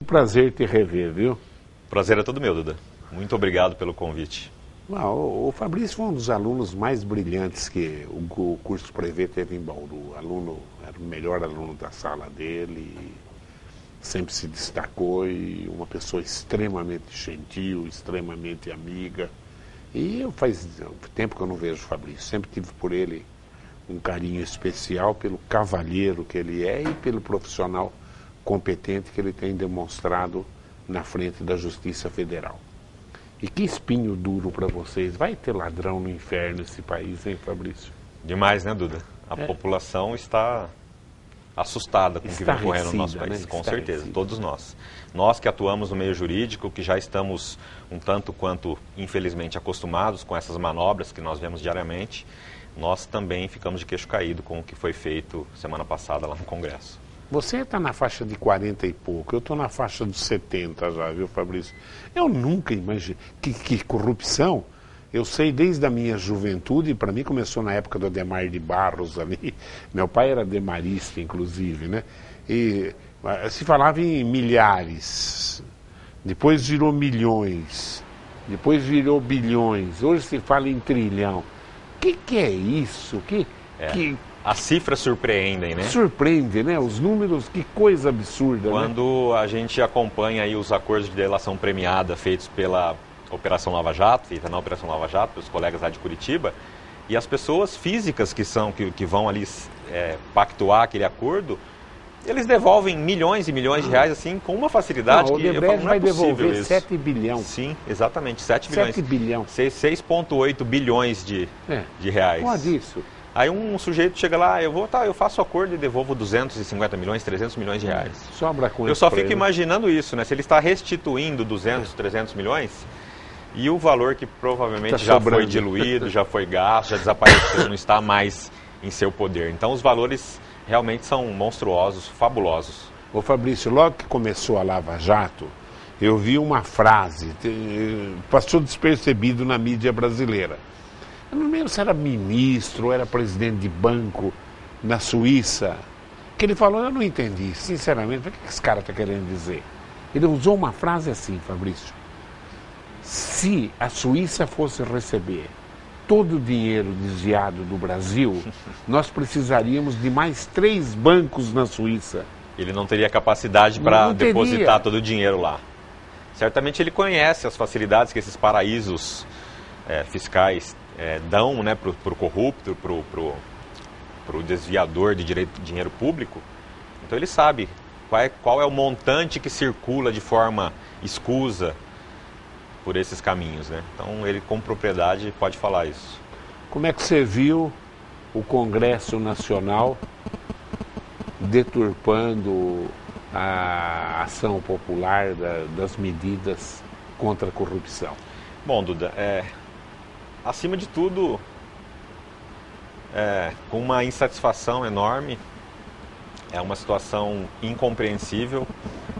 Prazer te rever, viu? Prazer é todo meu, Duda. Muito obrigado pelo convite. O Fabrício foi um dos alunos mais brilhantes que o curso Prevê teve em Bauru. Era o melhor aluno da sala dele, sempre se destacou e uma pessoa extremamente gentil, extremamente amiga. E faz tempo que eu não vejo o Fabrício, sempre tive por ele um carinho especial pelo cavalheiro que ele é e pelo profissional competente que ele tem demonstrado na frente da Justiça Federal. E que espinho duro para vocês. Vai ter ladrão no inferno esse país, hein, Fabrício? Demais, né, Duda? A população está assustada com o que vem ocorrendo no nosso país, com certeza, todos nós. Nós que atuamos no meio jurídico, que já estamos um tanto quanto, infelizmente, acostumados com essas manobras que nós vemos diariamente, nós também ficamos de queixo caído com o que foi feito semana passada lá no Congresso. Você está na faixa de 40 e pouco, eu estou na faixa dos 70 já, viu, Fabrício? Eu nunca imaginei que corrupção, eu sei desde a minha juventude, para mim começou na época do Ademar de Barros ali, meu pai era demarista, inclusive, né? E se falava em milhares, depois virou milhões, depois virou bilhões, hoje se fala em trilhão. Que é isso? As cifras surpreendem, né? Surpreende, né? Os números, que coisa absurda, Quando a gente acompanha aí os acordos de delação premiada feitos pela Operação Lava Jato, feita na Operação Lava Jato, pelos colegas lá de Curitiba, e as pessoas físicas que vão ali pactuar aquele acordo, eles devolvem milhões e milhões de reais, assim, com uma facilidade que eu falo, não vai devolver isso. 7 bilhões. Sim, exatamente, 7 bilhões. 7 bilhões. 6,8 bilhões de reais. Pode isso. Aí um sujeito chega lá, eu faço acordo e devolvo 250 milhões, 300 milhões de reais. Sobra com eu só fico imaginando isso, né? Se ele está restituindo 200, 300 milhões, e o valor que provavelmente já foi diluído, já foi gasto, já desapareceu, não está mais em seu poder. Então os valores realmente são monstruosos, fabulosos. Ô Fabrício, logo que começou a Lava Jato, eu vi uma frase, passou despercebido na mídia brasileira. Eu não lembro se era ministro ou era presidente de banco na Suíça, que ele falou, eu não entendi, sinceramente, o que esse cara está querendo dizer? Ele usou uma frase assim, Fabrício, se a Suíça fosse receber todo o dinheiro desviado do Brasil, nós precisaríamos de mais 3 bancos na Suíça. Ele não teria capacidade para depositar todo o dinheiro lá. Certamente ele conhece as facilidades que esses paraísos fiscais dão, né, para o corrupto, para o desviador de dinheiro público. Então ele sabe qual é o montante que circula de forma escusa por esses caminhos, né? Então ele com propriedade pode falar isso. Como é que você viu o Congresso Nacional deturpando a ação popular das medidas contra a corrupção? Bom, Duda, acima de tudo, com uma insatisfação enorme, é uma situação incompreensível.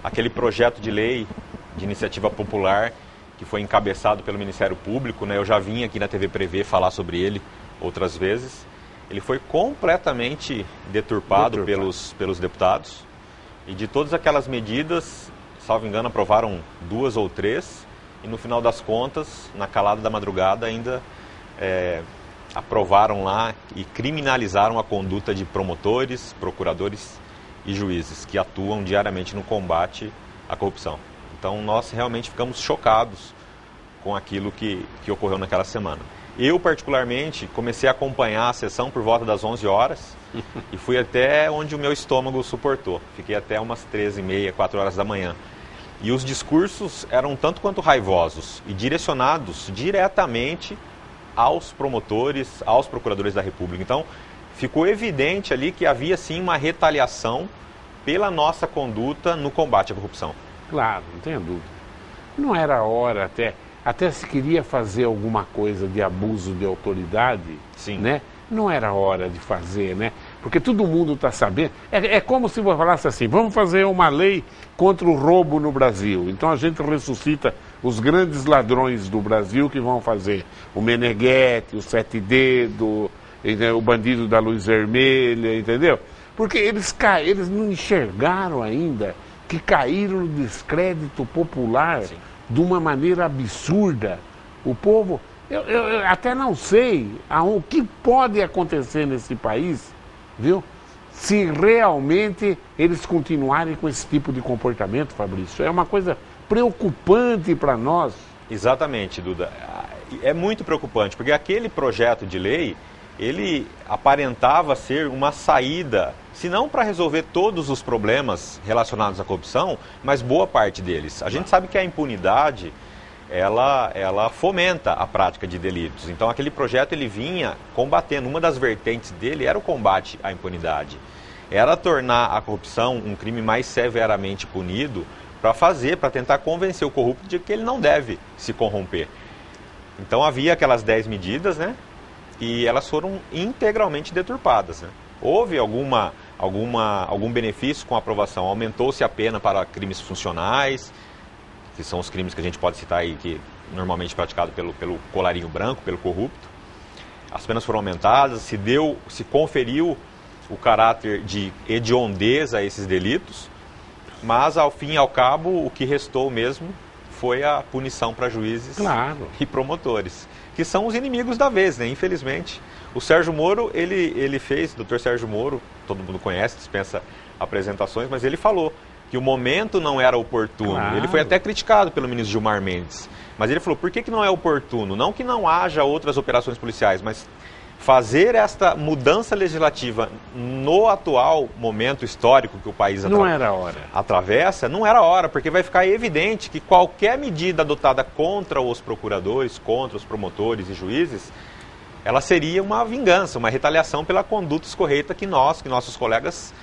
Aquele projeto de lei de iniciativa popular que foi encabeçado pelo Ministério Público, né? Eu já vim aqui na TV Prevê falar sobre ele outras vezes. Ele foi completamente deturpado. Pelos deputados. E de todas aquelas medidas, salvo engano, aprovaram 2 ou 3. E no final das contas, na calada da madrugada, ainda aprovaram lá e criminalizaram a conduta de promotores, procuradores e juízes que atuam diariamente no combate à corrupção. Então nós realmente ficamos chocados com aquilo que ocorreu naquela semana. Eu, particularmente, comecei a acompanhar a sessão por volta das 11 horas e fui até onde o meu estômago suportou. Fiquei até umas 13h30, 4 horas da manhã. E os discursos eram tanto quanto raivosos e direcionados diretamente aos promotores, aos procuradores da República. Então, ficou evidente ali que havia sim uma retaliação pela nossa conduta no combate à corrupção. Claro, não tenho dúvida. Não era hora até se queria fazer alguma coisa de abuso de autoridade, sim, né? Não era hora de fazer, né? Porque todo mundo está sabendo. É como se eu falasse assim, vamos fazer uma lei contra o roubo no Brasil. Então a gente ressuscita os grandes ladrões do Brasil que vão fazer o Meneghete, o Sete Dedos, o bandido da luz vermelha, entendeu? Porque eles não enxergaram ainda que caíram no descrédito popular Sim. de uma maneira absurda. O povo, eu até não sei o que pode acontecer nesse país, viu? Se realmente eles continuarem com esse tipo de comportamento, Fabrício. É uma coisa preocupante para nós. Exatamente, Duda. É muito preocupante, porque aquele projeto de lei, ele aparentava ser uma saída, se não para resolver todos os problemas relacionados à corrupção, mas boa parte deles. A gente sabe que a impunidade, ela fomenta a prática de delitos. Então aquele projeto ele vinha combatendo, uma das vertentes dele era o combate à impunidade. Era tornar a corrupção um crime mais severamente punido, para tentar convencer o corrupto de que ele não deve se corromper. Então havia aquelas 10 medidas, né? E elas foram integralmente deturpadas, né? Houve algum benefício com a aprovação. Aumentou-se a pena para crimes funcionais, que são os crimes que a gente pode citar aí, que normalmente praticado pelo colarinho branco, pelo corrupto. As penas foram aumentadas, se conferiu o caráter de hediondeza a esses delitos. Mas, ao fim e ao cabo, o que restou mesmo foi a punição para juízes e promotores, que são os inimigos da vez, né? Infelizmente. O Sérgio Moro, ele fez, o Dr. Sérgio Moro, todo mundo conhece, dispensa apresentações, mas ele falou que o momento não era oportuno. Claro. Ele foi até criticado pelo ministro Gilmar Mendes. Mas ele falou, por que não é oportuno? Não que não haja outras operações policiais, mas fazer esta mudança legislativa no atual momento histórico que o país atravessa, não era hora, porque vai ficar evidente que qualquer medida adotada contra os procuradores, contra os promotores e juízes, ela seria uma vingança, uma retaliação pela conduta escorreita que nossos colegas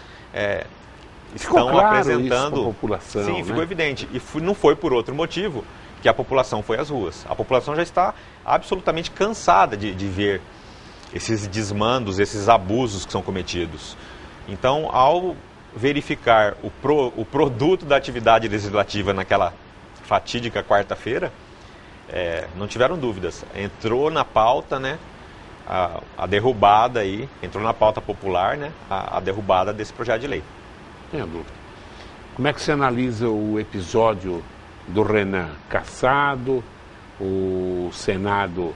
estão claro apresentando. Isso pra população, sim, né? ficou evidente. E não foi por outro motivo que a população foi às ruas. A população já está absolutamente cansada de ver esses desmandos, esses abusos que são cometidos. Então, ao verificar o produto da atividade legislativa naquela fatídica quarta-feira, não tiveram dúvidas. Entrou na pauta, né, a derrubada aí, entrou na pauta popular, né, a derrubada desse projeto de lei. Tenho dúvida. Como é que você analisa o episódio do Renan cassado, o Senado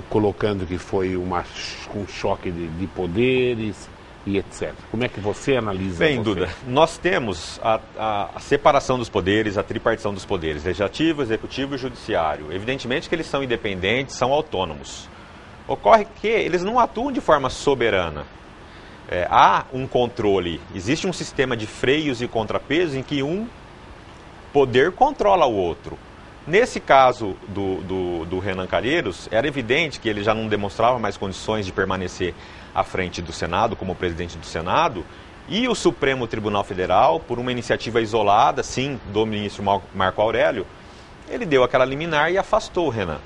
colocando que foi um choque de poderes e etc. Como é que você analisa? Bem, Duda, nós temos a separação dos poderes, a tripartição dos poderes, legislativo, executivo e judiciário. Evidentemente que eles são independentes, são autônomos. Ocorre que eles não atuam de forma soberana. Há um controle, existe um sistema de freios e contrapesos em que um poder controla o outro. Nesse caso do Renan Calheiros, era evidente que ele já não demonstrava mais condições de permanecer à frente do Senado, como presidente do Senado, e o Supremo Tribunal Federal, por uma iniciativa isolada, sim, do ministro Marco Aurélio, ele deu aquela liminar e afastou o Renan.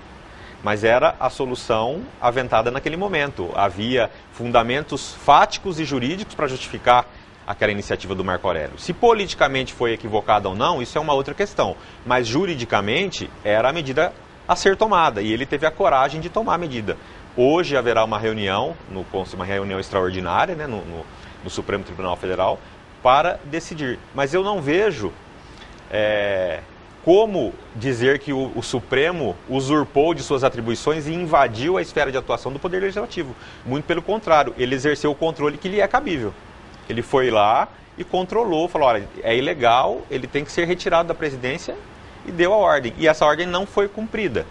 Mas era a solução aventada naquele momento. Havia fundamentos fáticos e jurídicos para justificar aquela iniciativa do Marco Aurélio. Se politicamente foi equivocada ou não, isso é uma outra questão. Mas juridicamente era a medida a ser tomada e ele teve a coragem de tomar a medida. Hoje haverá uma reunião, uma reunião extraordinária, né, no Supremo Tribunal Federal, para decidir. Mas eu não vejo como dizer que o Supremo usurpou de suas atribuições e invadiu a esfera de atuação do Poder Legislativo. Muito pelo contrário, ele exerceu o controle que lhe é cabível. Ele foi lá e controlou, falou, olha, é ilegal, ele tem que ser retirado da presidência e deu a ordem. E essa ordem não foi cumprida.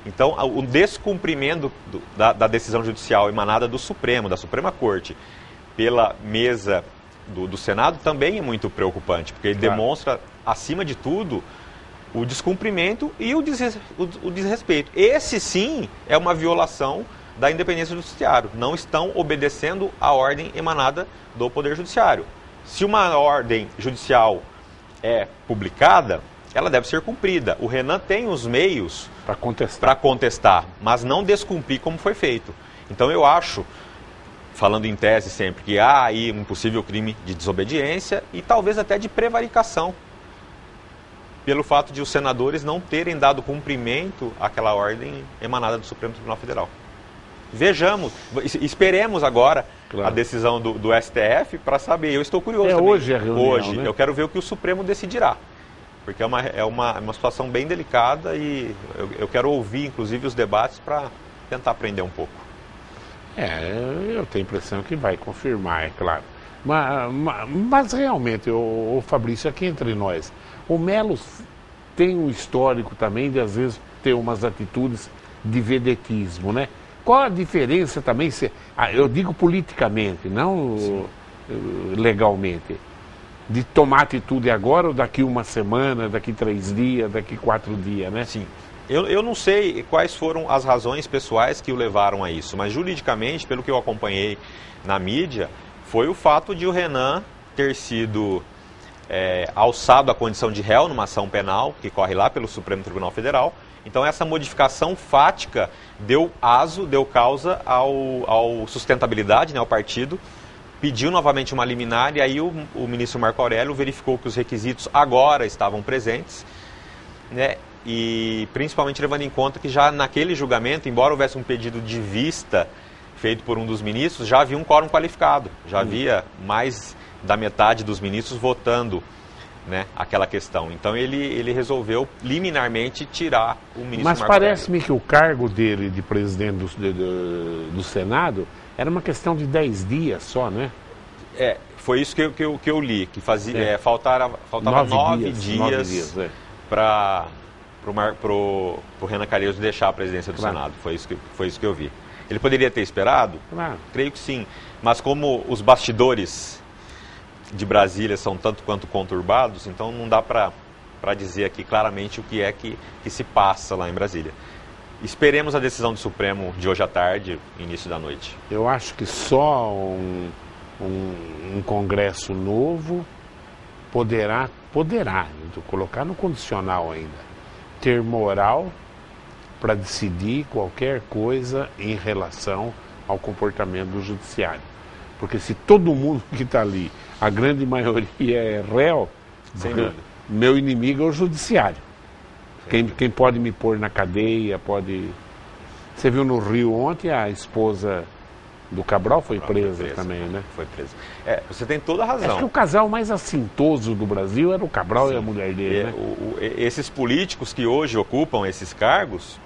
Então, o descumprimento da decisão judicial emanada do Supremo, da Suprema Corte, pela mesa do Senado, também é muito preocupante, porque ele demonstra, acima de tudo, o descumprimento e o desrespeito. Esse, sim, é uma violação da independência do judiciário. Não estão obedecendo à ordem emanada do Poder Judiciário. Se uma ordem judicial é publicada, ela deve ser cumprida. O Renan tem os meios para contestar, mas não descumprir como foi feito. Então eu acho, falando em tese sempre, que há aí um possível crime de desobediência e talvez até de prevaricação, pelo fato de os senadores não terem dado cumprimento àquela ordem emanada do Supremo Tribunal Federal. Vejamos, esperemos agora a decisão do STF para saber. Eu estou curioso também. Hoje a reunião, Hoje, né? eu quero ver o que o Supremo decidirá. Porque é uma situação bem delicada e eu quero ouvir, inclusive, os debates para tentar aprender um pouco. Eu tenho a impressão que vai confirmar, é claro. Mas realmente, o Fabrício, aqui entre nós, o Melo tem um histórico também de, às vezes, ter umas atitudes de vedetismo, né? Qual a diferença também, eu digo politicamente, não legalmente, de tomar atitude agora ou daqui uma semana, daqui 3 dias, daqui 4 dias, né? Sim. Eu não sei quais foram as razões pessoais que o levaram a isso, mas juridicamente, pelo que eu acompanhei na mídia, foi o fato de o Renan ter sido alçado à condição de réu numa ação penal, que corre lá pelo Supremo Tribunal Federal. Então essa modificação fática deu causa ao sustentabilidade, né, ao partido, pediu novamente uma liminar e aí o ministro Marco Aurélio verificou que os requisitos agora estavam presentes, né, e principalmente levando em conta que já naquele julgamento, embora houvesse um pedido de vista feito por um dos ministros, já havia um quórum qualificado, já havia mais da metade dos ministros votando, né, aquela questão. Então ele resolveu liminarmente tirar o ministro Mas Marco Aurélio. parece-me que o cargo dele de presidente do Senado era uma questão de 10 dias só, né? Foi isso que eu li, que faltava 9 dias para o Renan Calheiros deixar a presidência do Senado. Foi isso que eu vi. Ele poderia ter esperado? Claro. Creio que sim. Mas como os bastidores de Brasília são tanto quanto conturbados, então não dá para dizer aqui claramente o que é que se passa lá em Brasília. Esperemos a decisão do Supremo de hoje à tarde, início da noite. Eu acho que só um Congresso novo poderá, colocar no condicional ainda, ter moral para decidir qualquer coisa em relação ao comportamento do judiciário. Porque se todo mundo que está ali, a grande maioria é réu, meu inimigo é o judiciário. Quem pode me pôr na cadeia, pode... Você viu no Rio ontem, a esposa do Cabral foi presa também, né? Foi presa. Você tem toda a razão. Acho que o casal mais assintoso do Brasil era o Cabral. Sim. E a mulher dele, né? Esses políticos que hoje ocupam esses cargos,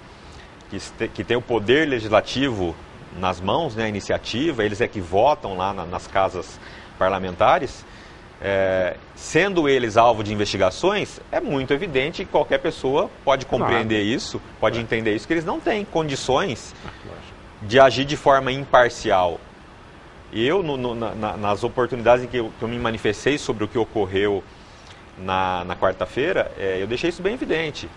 que têm o poder legislativo nas mãos, né, a iniciativa, eles que votam lá nas casas parlamentares, sendo eles alvo de investigações, é muito evidente que qualquer pessoa pode compreender isso, pode entender isso, que eles não têm condições de agir de forma imparcial. E eu, nas oportunidades em que eu me manifestei sobre o que ocorreu na quarta-feira, eu deixei isso bem evidente.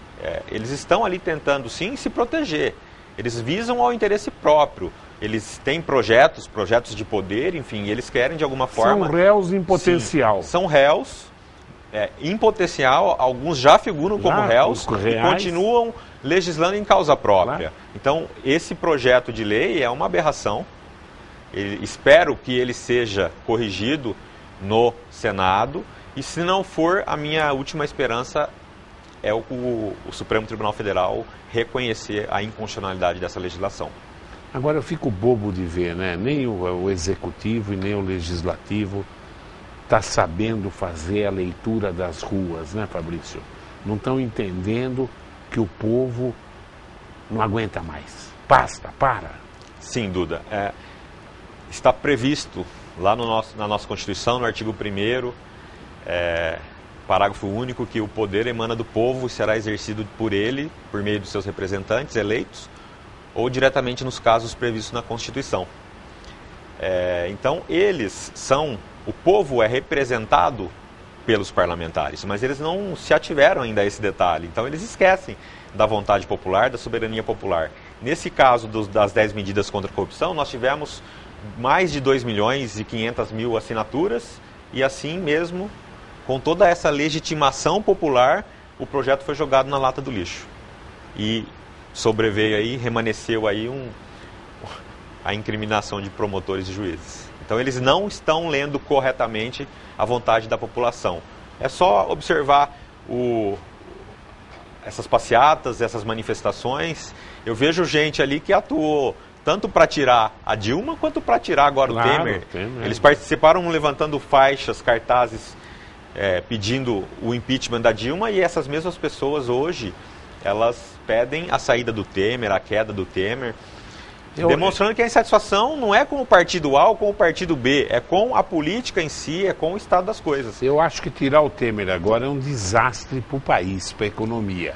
Eles estão ali tentando, sim, se proteger. Eles visam ao interesse próprio. Eles têm projetos de poder, enfim, eles querem de alguma forma... São réus em potencial. Sim, são réus em potencial, alguns já figuram como réus e continuam legislando em causa própria. Então, esse projeto de lei é uma aberração. Espero que ele seja corrigido no Senado e, se não for, a minha última esperança é o Supremo Tribunal Federal reconhecer a inconstitucionalidade dessa legislação. Agora eu fico bobo de ver, né? Nem o Executivo e nem o Legislativo está sabendo fazer a leitura das ruas, né, Fabrício? Não estão entendendo que o povo não aguenta mais. Basta, para. Sim, Duda. Está previsto lá na nossa Constituição, no artigo 1º, parágrafo único, que o poder emana do povo e será exercido por ele, por meio dos seus representantes eleitos, ou diretamente nos casos previstos na Constituição. Então, o povo é representado pelos parlamentares, mas eles não se ativeram ainda a esse detalhe. Então, eles esquecem da vontade popular, da soberania popular. Nesse caso das 10 medidas contra a corrupção, nós tivemos mais de 2.500.000 assinaturas e assim mesmo, com toda essa legitimação popular, o projeto foi jogado na lata do lixo. E sobreveio aí, remanesceu aí a incriminação de promotores e juízes. Então eles não estão lendo corretamente a vontade da população. É só observar essas passeatas, essas manifestações. Eu vejo gente ali que atuou tanto para tirar a Dilma quanto para tirar agora o Temer. Eles participaram levantando faixas, cartazes, pedindo o impeachment da Dilma, e essas mesmas pessoas hoje, elas pedem a saída do Temer, a queda do Temer, demonstrando que a insatisfação não é com o partido A ou com o partido B, é com a política em si, é com o estado das coisas. Eu acho que tirar o Temer agora é um desastre para o país, para a economia.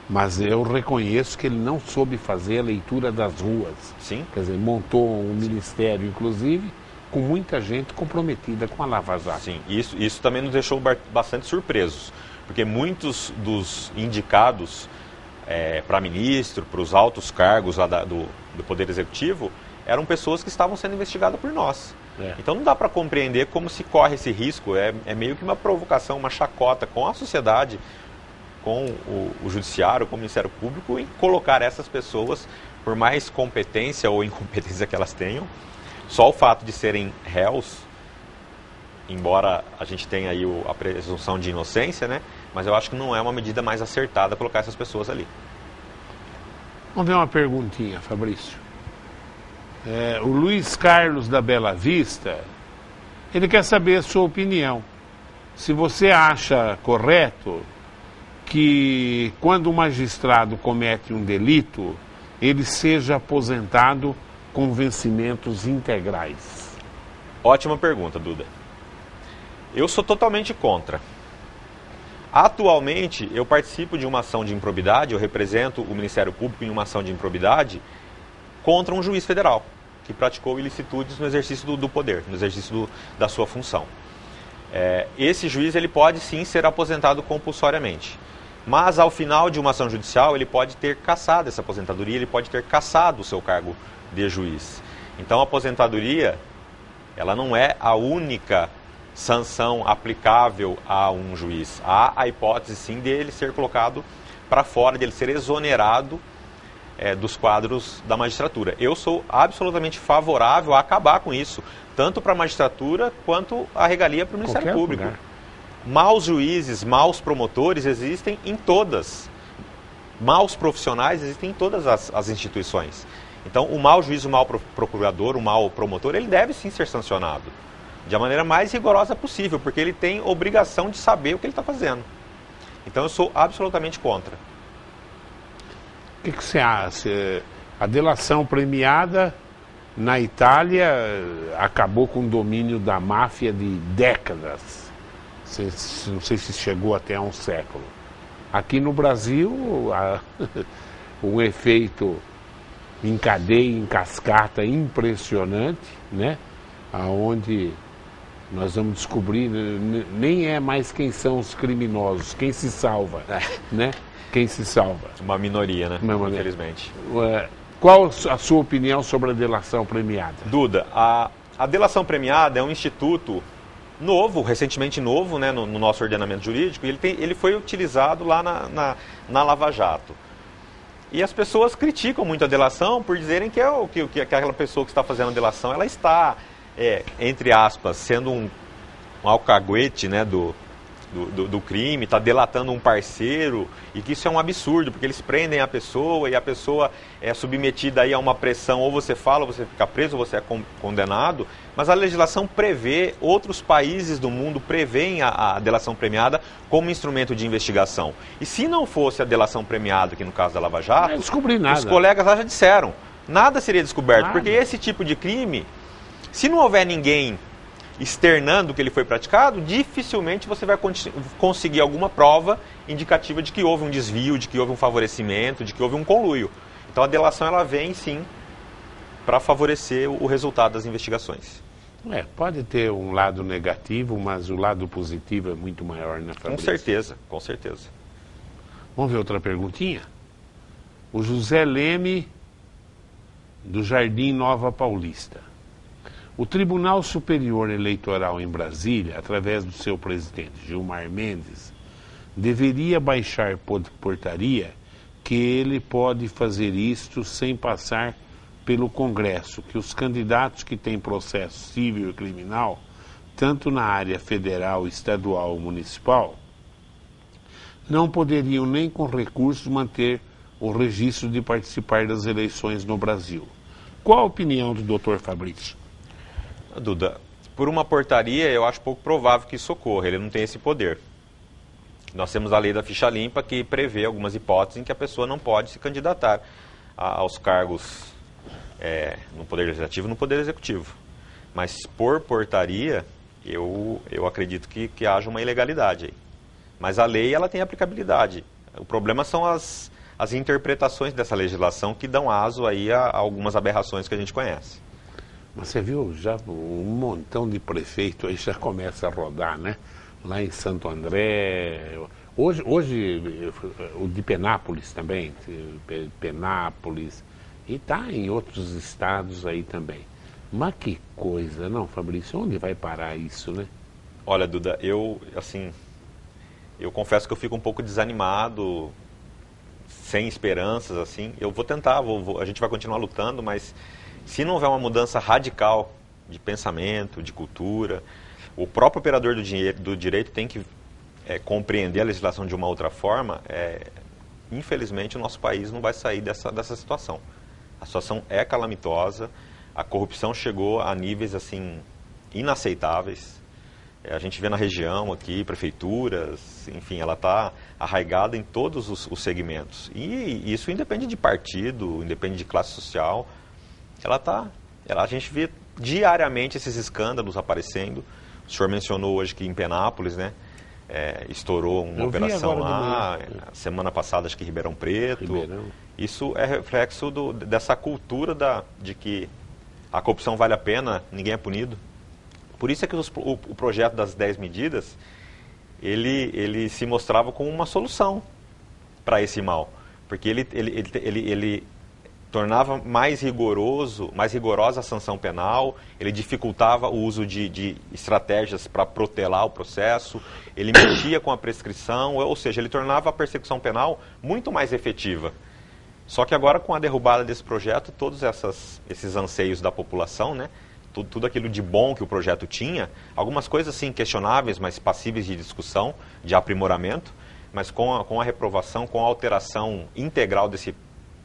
Mas eu reconheço que ele não soube fazer a leitura das ruas. Sim. Quer dizer, montou um ministério, inclusive, com muita gente comprometida com a Lava Jato. Sim, isso também nos deixou bastante surpresos, porque muitos dos indicados para ministro, para os altos cargos lá do Poder Executivo, eram pessoas que estavam sendo investigadas por nós. Então não dá para compreender como se corre esse risco, é meio que uma provocação, uma chacota com a sociedade, com o Judiciário, com o Ministério Público, em colocar essas pessoas, por mais competência ou incompetência que elas tenham, só o fato de serem réus, embora a gente tenha aí a presunção de inocência, né? Mas eu acho que não é uma medida mais acertada colocar essas pessoas ali. Vamos ver uma perguntinha, Fabrício. O Luiz Carlos da Bela Vista, ele quer saber a sua opinião. Se você acha correto que quando o magistrado comete um delito, ele seja aposentado com vencimentos integrais. Ótima pergunta, Duda. Eu sou totalmente contra. Atualmente, eu participo de uma ação de improbidade, eu represento o Ministério Público em uma ação de improbidade contra um juiz federal que praticou ilicitudes no exercício do poder, no exercício da sua função. Esse juiz ele pode sim ser aposentado compulsoriamente, mas ao final de uma ação judicial ele pode ter cassado essa aposentadoria, ele pode ter cassado o seu cargo de juiz. Então a aposentadoria, ela não é a única sanção aplicável a um juiz. Há a hipótese sim dele ser colocado para fora, dele ser exonerado dos quadros da magistratura. Eu sou absolutamente favorável a acabar com isso, tanto para a magistratura quanto a regalia para o Ministério Público. Lugar. Maus juízes, maus promotores existem em todas. Maus profissionais existem em todas as instituições. Então, o mau juiz, o mau procurador, o mau promotor, ele deve sim ser sancionado de maneira mais rigorosa possível, porque ele tem obrigação de saber o que ele está fazendo. Então, eu sou absolutamente contra. O que você acha? A delação premiada na Itália acabou com o domínio da máfia de décadas. Não sei se chegou até a um século. Aqui no Brasil, um efeito em cadeia, em cascata impressionante, né? Aonde nós vamos descobrir, nem é mais quem são os criminosos, quem se salva, né? Quem se salva. Uma minoria, né? Infelizmente. Qual a sua opinião sobre a delação premiada? Duda, a delação premiada é um instituto novo, recentemente novo, né, no nosso ordenamento jurídico, e ele foi utilizado lá na Lava Jato. E as pessoas criticam muito a delação por dizerem que aquela pessoa que está fazendo a delação, ela está, entre aspas, sendo um alcaguete, né, do crime, está delatando um parceiro, e que isso é um absurdo, porque eles prendem a pessoa e a pessoa é submetida aí a uma pressão, ou você fala, ou você fica preso, ou você é condenado, mas a legislação prevê, outros países do mundo prevêem a delação premiada como instrumento de investigação. E se não fosse a delação premiada, que no caso da Lava Jato, não descobri nada. Os colegas lá já disseram, nada seria descoberto, porque esse tipo de crime, se não houver ninguém externando que ele foi praticado, dificilmente você vai conseguir alguma prova indicativa de que houve um desvio, de que houve um favorecimento, de que houve um conluio. Então a delação ela vem sim para favorecer o resultado das investigações. Pode ter um lado negativo, mas o lado positivo é muito maior, né, Fabrício? Com certeza, com certeza. Vamos ver outra perguntinha? O José Leme, do Jardim Nova Paulista. O Tribunal Superior Eleitoral em Brasília, através do seu presidente Gilmar Mendes, deveria baixar portaria que ele pode fazer isto sem passar pelo Congresso, que os candidatos que têm processo civil e criminal, tanto na área federal, estadual ou municipal, não poderiam nem com recursos manter o registro de participar das eleições no Brasil. Qual a opinião do doutor Fabrício? Duda, por uma portaria eu acho pouco provável que isso ocorra, ele não tem esse poder. Nós temos a lei da ficha limpa que prevê algumas hipóteses em que a pessoa não pode se candidatar aos cargos no Poder Legislativo e no Poder Executivo. Mas por portaria, eu acredito que haja uma ilegalidade aí. Mas a lei ela tem aplicabilidade. O problema são as interpretações dessa legislação que dão aso aí a algumas aberrações que a gente conhece. Mas você viu, já um montão de prefeito aí já começa a rodar, né? Lá em Santo André, hoje o de Penápolis também, Penápolis, e está em outros estados aí também. Mas que coisa, não, Fabrício? Onde vai parar isso, né? Olha, Duda, eu confesso que eu fico um pouco desanimado, sem esperanças, assim. Eu vou tentar, a gente vai continuar lutando, mas se não houver uma mudança radical de pensamento, de cultura, o próprio operador do direito tem que compreender a legislação de uma outra forma. Infelizmente, o nosso país não vai sair dessa situação. A situação é calamitosa, a corrupção chegou a níveis assim inaceitáveis. A gente vê na região aqui, prefeituras, enfim, ela está arraigada em todos os segmentos. E isso independe de partido, independe de classe social. A gente vê diariamente esses escândalos aparecendo. O senhor mencionou hoje que em Penápolis, né, estourou uma operação lá, semana passada acho que em Ribeirão Preto. Isso é reflexo dessa cultura de que a corrupção vale a pena, ninguém é punido. Por isso é que o projeto das 10 medidas, ele se mostrava como uma solução para esse mal. Porque ele tornava mais rigorosa a sanção penal, ele dificultava o uso de estratégias para protelar o processo, ele mexia com a prescrição, ou seja, ele tornava a persecução penal muito mais efetiva. Só que agora, com a derrubada desse projeto, todos esses anseios da população, né, tudo aquilo de bom que o projeto tinha, algumas coisas sim questionáveis, mas passíveis de discussão, de aprimoramento, mas com a reprovação, com a alteração integral desse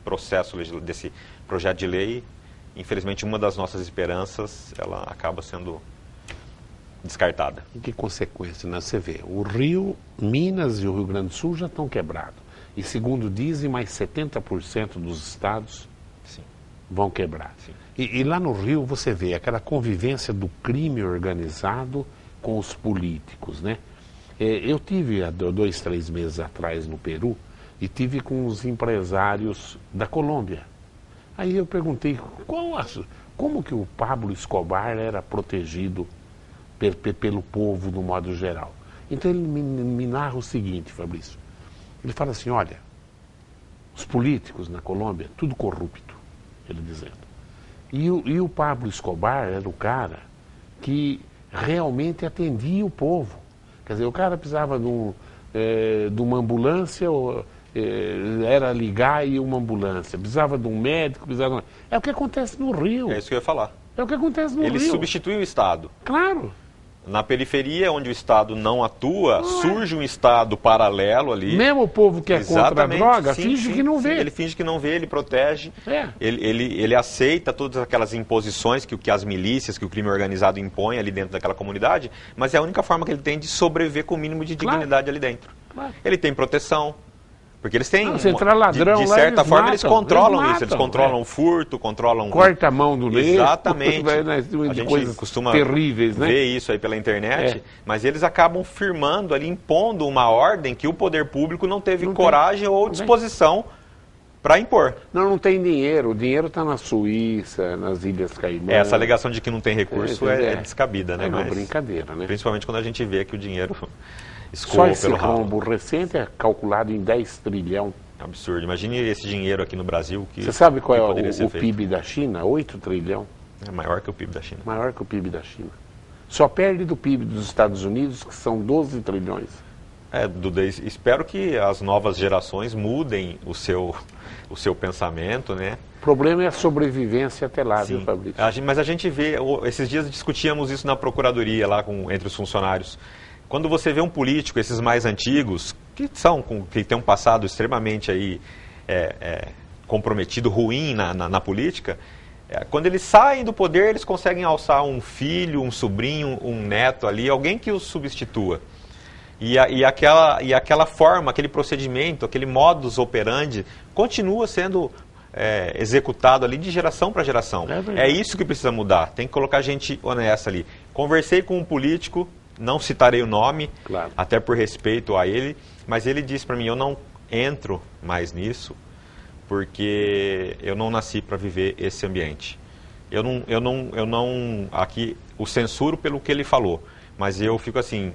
processo, desse projeto de lei, infelizmente uma das nossas esperanças, ela acaba sendo descartada. E que consequência, né? Você vê, o Rio, Minas e o Rio Grande do Sul já estão quebrados. E segundo dizem, mais 70% dos estados vão quebrar. E lá no Rio você vê aquela convivência do crime organizado com os políticos, né? Eu tive há 2, 3 meses atrás no Peru e tive com os empresários da Colômbia. Aí eu perguntei como que o Pablo Escobar era protegido pelo povo no modo geral. Então ele me narra o seguinte, Fabrício. Ele fala assim, olha, os políticos na Colômbia, tudo corrupto, ele dizendo. E o Pablo Escobar era o cara que realmente atendia o povo. Quer dizer, o cara precisava de uma ambulância, era ligar e uma ambulância. Precisava de um médico, precisava... É o que acontece no Rio. É isso que eu ia falar. É o que acontece no Rio. Ele substitui o Estado. Claro. Na periferia, onde o Estado não atua, surge um Estado paralelo ali. Mesmo o povo que é contra a droga, finge que não vê. Ele finge que não vê, ele protege. Ele aceita todas aquelas imposições que as milícias, que o crime organizado impõe ali dentro daquela comunidade, mas é a única forma que ele tem de sobreviver com o mínimo de dignidade ali dentro. Claro. Ele tem proteção. Porque eles têm, você entra ladrão, de certa forma, eles controlam isso. Eles controlam o furto, controlam... Corta a mão do negro. Exatamente. A gente costuma terríveis, né? Ver isso aí pela internet, mas eles acabam firmando ali, impondo uma ordem que o poder público não teve coragem ou disposição para impor. Não tem dinheiro. O dinheiro está na Suíça, nas Ilhas Caimã. Essa alegação de que não tem recurso é descabida, né? É uma brincadeira, né? Principalmente quando a gente vê que o dinheiro... Só esse rombo recente é calculado em 10 trilhões. Absurdo. Imagine esse dinheiro aqui no Brasil. Você sabe qual é o PIB da China? 8 trilhões. É maior que o PIB da China. Maior que o PIB da China. Só perde do PIB dos Estados Unidos, que são 12 trilhões. Duda, espero que as novas gerações mudem o seu pensamento, né? O problema é a sobrevivência até lá, viu, Fabrício? Mas a gente vê, esses dias discutíamos isso na Procuradoria, lá entre os funcionários. Quando você vê um político, esses mais antigos, que têm um passado extremamente aí, comprometido, ruim na política, Quando eles saem do poder, eles conseguem alçar um filho, um sobrinho, um neto ali, alguém que os substitua. E aquela forma, aquele procedimento, aquele modus operandi continua sendo executado ali de geração para geração. É isso que precisa mudar. Tem que colocar gente honesta ali. Conversei com um político, não citarei o nome, claro, até por respeito a ele, mas ele disse para mim, eu não entro mais nisso, porque eu não nasci para viver esse ambiente. Eu não aqui o censuro pelo que ele falou, mas eu fico assim,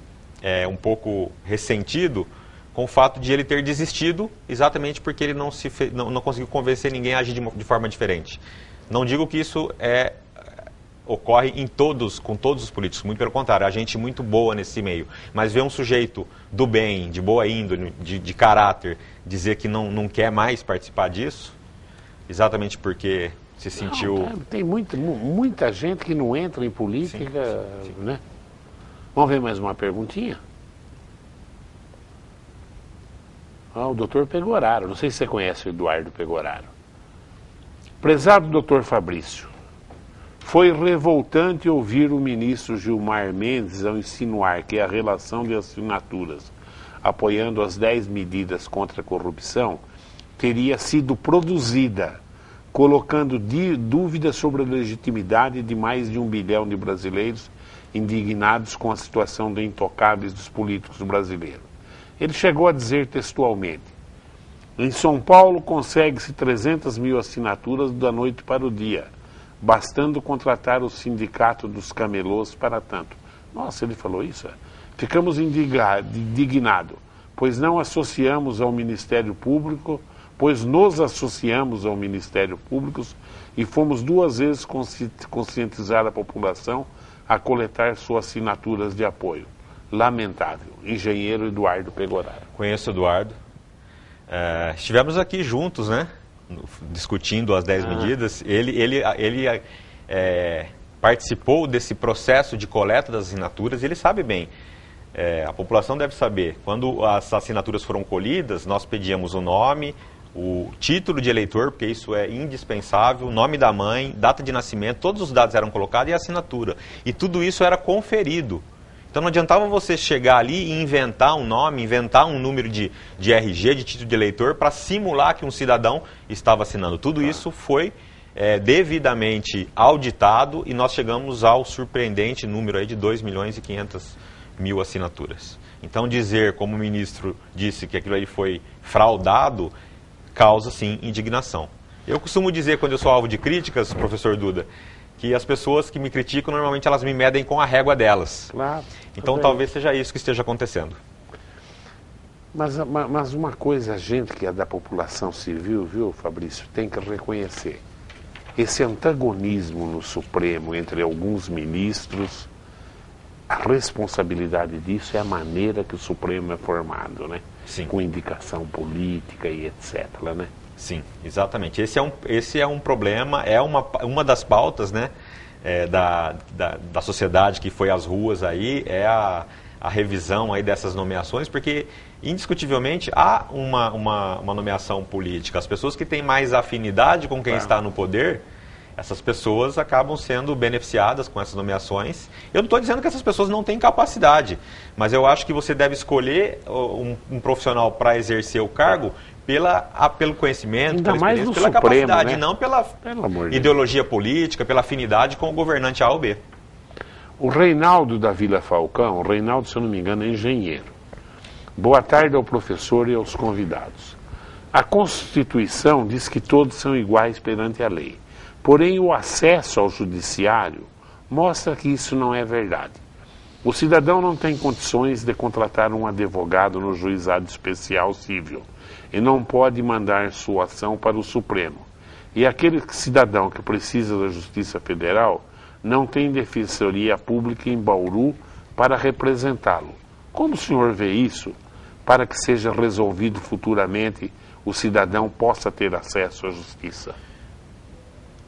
um pouco ressentido com o fato de ele ter desistido exatamente porque ele não conseguiu convencer ninguém a agir de forma diferente. Não digo que isso ocorre com todos os políticos, muito pelo contrário, há gente muito boa nesse meio, mas ver um sujeito do bem, de boa índole, de caráter, dizer que não quer mais participar disso, exatamente porque se sentiu... Tem muita gente que não entra em política, sim. Né? Vamos ver mais uma perguntinha? O doutor Pegoraro, não sei se você conhece o Eduardo Pegoraro. Prezado doutor Fabrício, foi revoltante ouvir o ministro Gilmar Mendes ao insinuar que a relação de assinaturas apoiando as 10 medidas contra a corrupção teria sido produzida, colocando dúvidas sobre a legitimidade de mais de 1 bilhão de brasileiros indignados com a situação de intocáveis dos políticos brasileiros. Ele chegou a dizer textualmente: em São Paulo consegue-se 300 mil assinaturas da noite para o dia, bastando contratar o sindicato dos camelôs para tanto. Nossa, ele falou isso? Ficamos indignados, pois nos associamos ao Ministério Público e fomos 2 vezes conscientizar a população a coletar suas assinaturas de apoio. Lamentável. Engenheiro Eduardo Pegoraro. Conheço o Eduardo. Estivemos aqui juntos, né? Discutindo as 10 medidas. Ele participou desse processo de coleta das assinaturas e ele sabe bem. A população deve saber. Quando as assinaturas foram colhidas, nós pedíamos o nome, o título de eleitor, porque isso é indispensável, nome da mãe, data de nascimento, todos os dados eram colocados e a assinatura. E tudo isso era conferido. Então não adiantava você chegar ali e inventar um nome, inventar um número de RG, de título de eleitor, para simular que um cidadão estava assinando. Tudo isso foi devidamente auditado e nós chegamos ao surpreendente número aí de 2.500.000 assinaturas. Então dizer, como o ministro disse, que aquilo aí foi fraudado, causa sim indignação. Eu costumo dizer, quando eu sou alvo de críticas, professor Duda, que as pessoas que me criticam, normalmente elas me medem com a régua delas. Claro. Então talvez seja isso que esteja acontecendo. Mas uma coisa, a gente que é da população civil, viu, Fabrício, tem que reconhecer. Esse antagonismo no Supremo entre alguns ministros, a responsabilidade disso é a maneira que o Supremo é formado, né? Sim. Com indicação política e etc, né? Sim, exatamente. Esse é um problema, é uma das pautas, né, da sociedade que foi às ruas aí, é a revisão aí dessas nomeações, porque indiscutivelmente há uma nomeação política. As pessoas que têm mais afinidade com quem está no poder, essas pessoas acabam sendo beneficiadas com essas nomeações. Eu não estou dizendo que essas pessoas não têm capacidade, mas eu acho que você deve escolher um profissional para exercer o cargo pelo conhecimento, ainda pela experiência, pela Supremo, capacidade, né? não pela ideologia política, pela afinidade com o governante A ou B. O Reinaldo da Vila Falcão, o Reinaldo, se eu não me engano, é engenheiro. Boa tarde ao professor e aos convidados. A Constituição diz que todos são iguais perante a lei. Porém, o acesso ao judiciário mostra que isso não é verdade. O cidadão não tem condições de contratar um advogado no juizado especial civil e não pode mandar sua ação para o Supremo. E aquele cidadão que precisa da Justiça Federal não tem defensoria pública em Bauru para representá-lo. Como o senhor vê isso, para que seja resolvido futuramente, o cidadão possa ter acesso à justiça?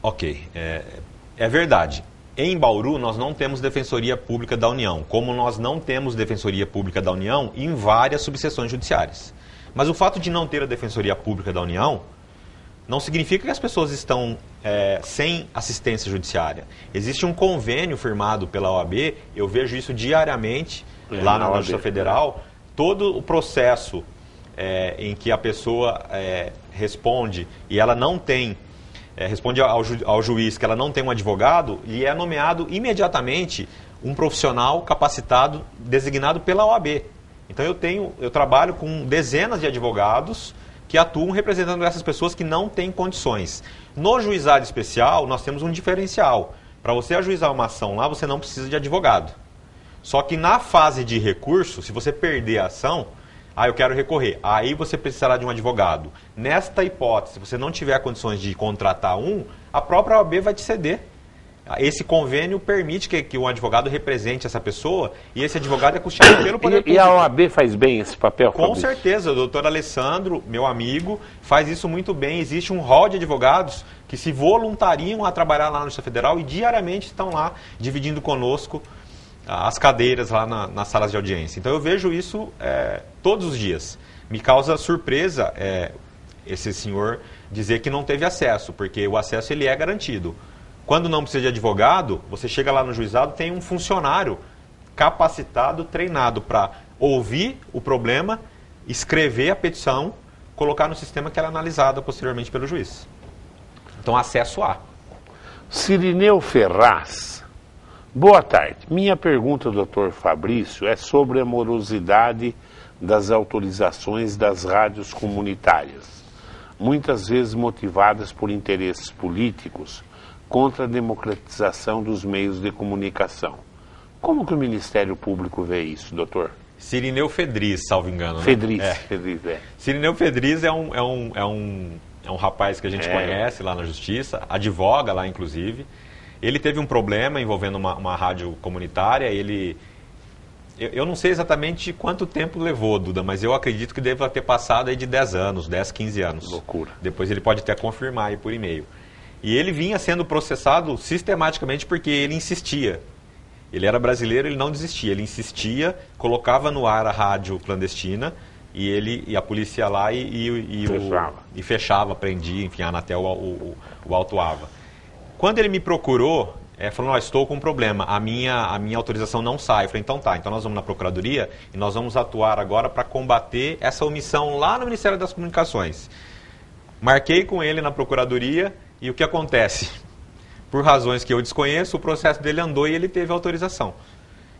Ok, é verdade. Em Bauru, nós não temos Defensoria Pública da União, como nós não temos Defensoria Pública da União em várias subseções judiciárias. Mas o fato de não ter a Defensoria Pública da União não significa que as pessoas estão sem assistência judiciária. Existe um convênio firmado pela OAB, eu vejo isso diariamente lá na Justiça Federal, todo o processo em que a pessoa responde e ela não tem, responde ao juiz que ela não tem um advogado, e é nomeado imediatamente um profissional capacitado, designado pela OAB. Então eu trabalho com dezenas de advogados que atuam representando essas pessoas que não têm condições. No juizado especial, nós temos um diferencial. Para você ajuizar uma ação lá, você não precisa de advogado. Só que na fase de recurso, se você perder a ação, eu quero recorrer, aí você precisará de um advogado. Nesta hipótese, se você não tiver condições de contratar a própria OAB vai te ceder. Esse convênio permite que um advogado represente essa pessoa e esse advogado é custeado pelo Poder Público. E a OAB faz bem esse papel? Com certeza. O doutor Alessandro, meu amigo, faz isso muito bem. Existe um rol de advogados que se voluntariam a trabalhar lá na Justiça Federal e diariamente estão lá dividindo conosco as cadeiras lá nas salas de audiência. Então eu vejo isso todos os dias. Me causa surpresa esse senhor dizer que não teve acesso, porque o acesso ele é garantido. Quando não precisa de advogado, você chega lá no juizado, tem um funcionário capacitado, treinado para ouvir o problema, escrever a petição, colocar no sistema que ela é analisada posteriormente pelo juiz. Então, acesso há. Cirineu Ferraz. Boa tarde. Minha pergunta, doutor Fabrício, é sobre a morosidade das autorizações das rádios comunitárias, muitas vezes motivadas por interesses políticos, contra a democratização dos meios de comunicação. Como que o Ministério Público vê isso, doutor? Cirineu Fedriz, salvo engano. Né? Fedriz. Cirineu Fedriz é um rapaz que a gente conhece lá na Justiça, advoga lá, inclusive. Ele teve um problema envolvendo uma rádio comunitária. Eu não sei exatamente quanto tempo levou, Duda, mas eu acredito que deve ter passado aí de 10 anos, 10, 15 anos. Loucura. Depois ele pode até confirmar aí por e-mail. E ele vinha sendo processado sistematicamente porque ele insistia. Ele era brasileiro, ele não desistia. Ele insistia, colocava no ar a rádio clandestina e a polícia ia lá e fechava, prendia, enfim, a Anatel o autuava. Quando ele me procurou, falou, estou com um problema, a minha autorização não sai. Eu falei, então tá, então nós vamos na Procuradoria e nós vamos atuar agora para combater essa omissão lá no Ministério das Comunicações. Marquei com ele na Procuradoria. E o que acontece? Por razões que eu desconheço, o processo dele andou e ele teve autorização.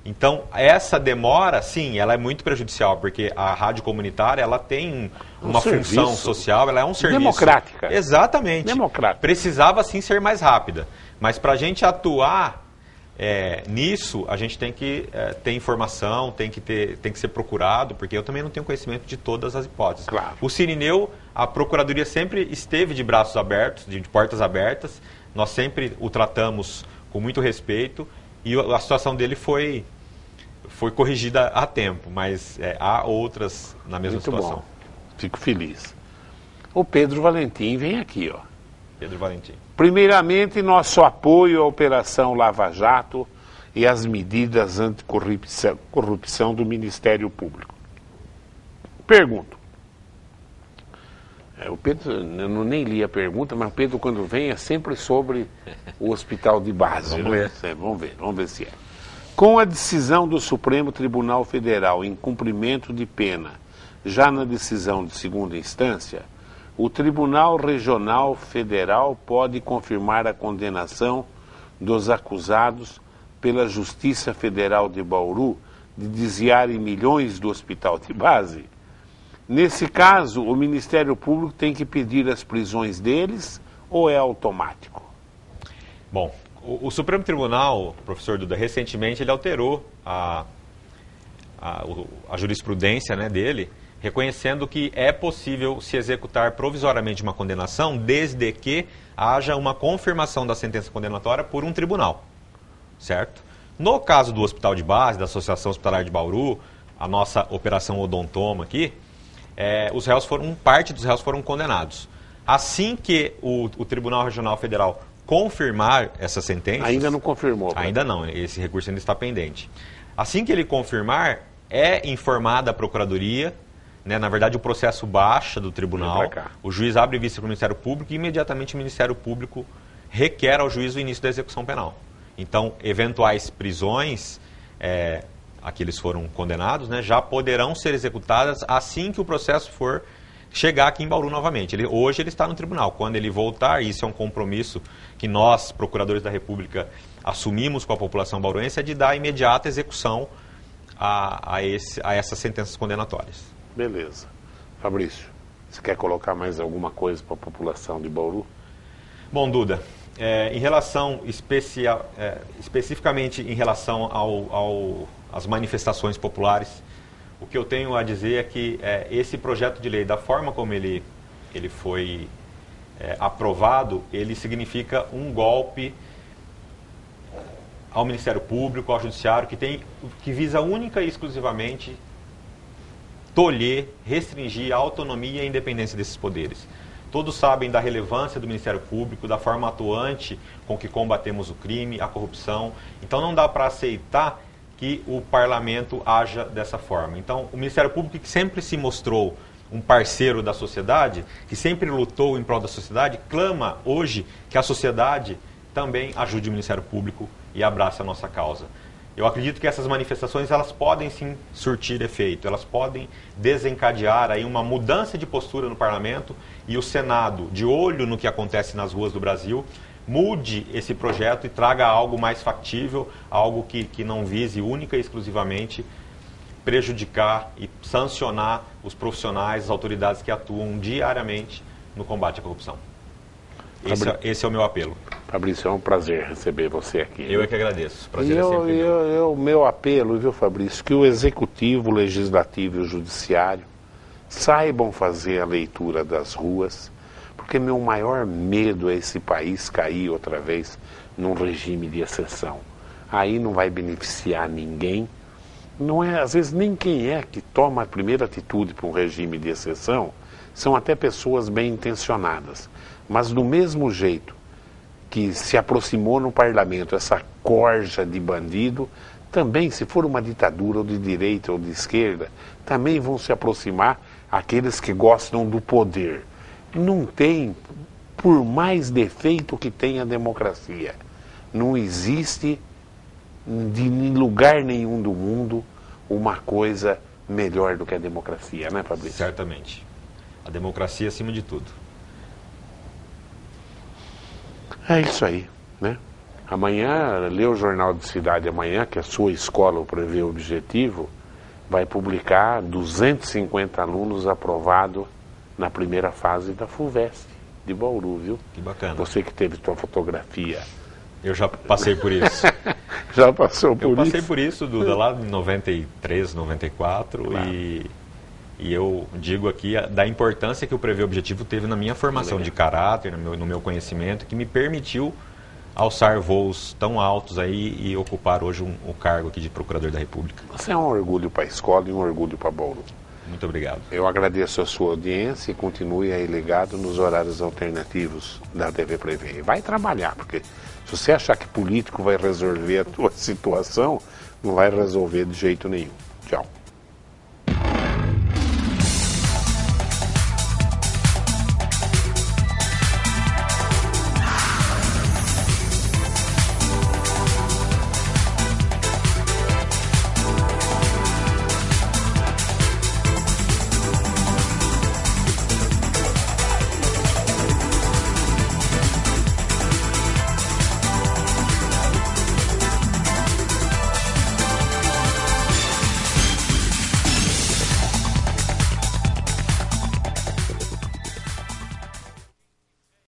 Então, essa demora, sim, ela é muito prejudicial, porque a rádio comunitária, ela tem uma função social, ela é um serviço... Democrática. Exatamente. Democrática. Precisava, sim, ser mais rápida. Mas para a gente atuar nisso, a gente tem que ter informação, tem que ser procurado, porque eu também não tenho conhecimento de todas as hipóteses. Claro. O Cirineu, a Procuradoria sempre esteve de braços abertos, de portas abertas, nós sempre o tratamos com muito respeito e a situação dele foi corrigida a tempo, mas há outras na mesma situação. Muito bom. Fico feliz. O Pedro Valentim vem aqui, ó. Pedro Valentim. Primeiramente, nosso apoio à Operação Lava Jato e às medidas anticorrupção do Ministério Público. Pergunto. O Pedro, eu nem li a pergunta, mas o Pedro, quando vem, é sempre sobre o hospital de base. Vamos ver se é. Com a decisão do Supremo Tribunal Federal em cumprimento de pena, já na decisão de segunda instância, o Tribunal Regional Federal pode confirmar a condenação dos acusados pela Justiça Federal de Bauru de desviarem milhões do hospital de base? Nesse caso, o Ministério Público tem que pedir as prisões deles ou é automático? Bom, o Supremo Tribunal, professor Duda, recentemente ele alterou a jurisprudência, né, dele, reconhecendo que é possível se executar provisoriamente uma condenação desde que haja uma confirmação da sentença condenatória por um tribunal, certo? No caso do Hospital de Base, da Associação Hospitalar de Bauru, a nossa Operação Odontoma aqui, parte dos réus foram condenados. Assim que o Tribunal Regional Federal confirmar essa sentença... Ainda não confirmou. Ainda não, esse recurso ainda está pendente. Assim que ele confirmar, é informada a Procuradoria né? Na verdade, o processo baixa do tribunal, o juiz abre vista para o Ministério Público e imediatamente o Ministério Público requer ao juiz o início da execução penal. Então, eventuais prisões, a que eles foram condenados, né, já poderão ser executadas assim que o processo for chegar aqui em Bauru novamente. Hoje ele está no tribunal. Quando ele voltar, isso é um compromisso que nós, procuradores da República, assumimos com a população bauruense, é de dar imediata execução a essas sentenças condenatórias. Beleza. Fabrício, você quer colocar mais alguma coisa para a população de Bauru? Bom, Duda, em relação especificamente em relação às manifestações populares, o que eu tenho a dizer é que esse projeto de lei, da forma como ele foi aprovado, ele significa um golpe ao Ministério Público, ao Judiciário, que visa única e exclusivamente tolher, restringir a autonomia e a independência desses poderes. Todos sabem da relevância do Ministério Público, da forma atuante com que combatemos o crime, a corrupção. Então não dá para aceitar que o parlamento haja dessa forma. Então o Ministério Público, que sempre se mostrou um parceiro da sociedade, que sempre lutou em prol da sociedade, clama hoje que a sociedade também ajude o Ministério Público e abrace a nossa causa. Eu acredito que essas manifestações, elas podem sim surtir efeito, elas podem desencadear aí uma mudança de postura no parlamento e o Senado, de olho no que acontece nas ruas do Brasil, mude esse projeto e traga algo mais factível, algo que não vise única e exclusivamente prejudicar e sancionar os profissionais, as autoridades que atuam diariamente no combate à corrupção. Esse é o meu apelo. Fabrício, é um prazer receber você aqui. Eu é que agradeço. Prazer é sempre meu. O meu apelo, viu, Fabrício, que o Executivo, o Legislativo e o Judiciário saibam fazer a leitura das ruas, porque meu maior medo é esse país cair outra vez num regime de exceção. Aí não vai beneficiar ninguém. Não é, às vezes, nem quem é que toma a primeira atitude para um regime de exceção, são até pessoas bem intencionadas. Mas do mesmo jeito que se aproximou no parlamento essa corja de bandido, também, se for uma ditadura ou de direita ou de esquerda, também vão se aproximar aqueles que gostam do poder. Não tem, por mais defeito que tenha a democracia, não existe em lugar nenhum do mundo uma coisa melhor do que a democracia, né, Fabrício? Certamente. A democracia acima de tudo. É isso aí, né? Amanhã, lê o Jornal de Cidade amanhã, que a sua escola, o Prevê Objetivo, vai publicar 250 alunos aprovados na primeira fase da FUVEST de Bauru, viu? Que bacana. Você que teve sua fotografia. Eu já passei por isso. Já passou por isso? Eu passei por isso, Duda, lá em 93, 94, claro. E eu digo aqui da importância que o Prevê Objetivo teve na minha formação de caráter, no meu conhecimento, que me permitiu alçar voos tão altos aí e ocupar hoje o cargo aqui de Procurador da República. Você é um orgulho para a escola e um orgulho para Bauru. Muito obrigado. Eu agradeço a sua audiência e continue aí ligado nos horários alternativos da TV Prevê. Vai trabalhar, porque se você achar que político vai resolver a tua situação, não vai resolver de jeito nenhum. Tchau.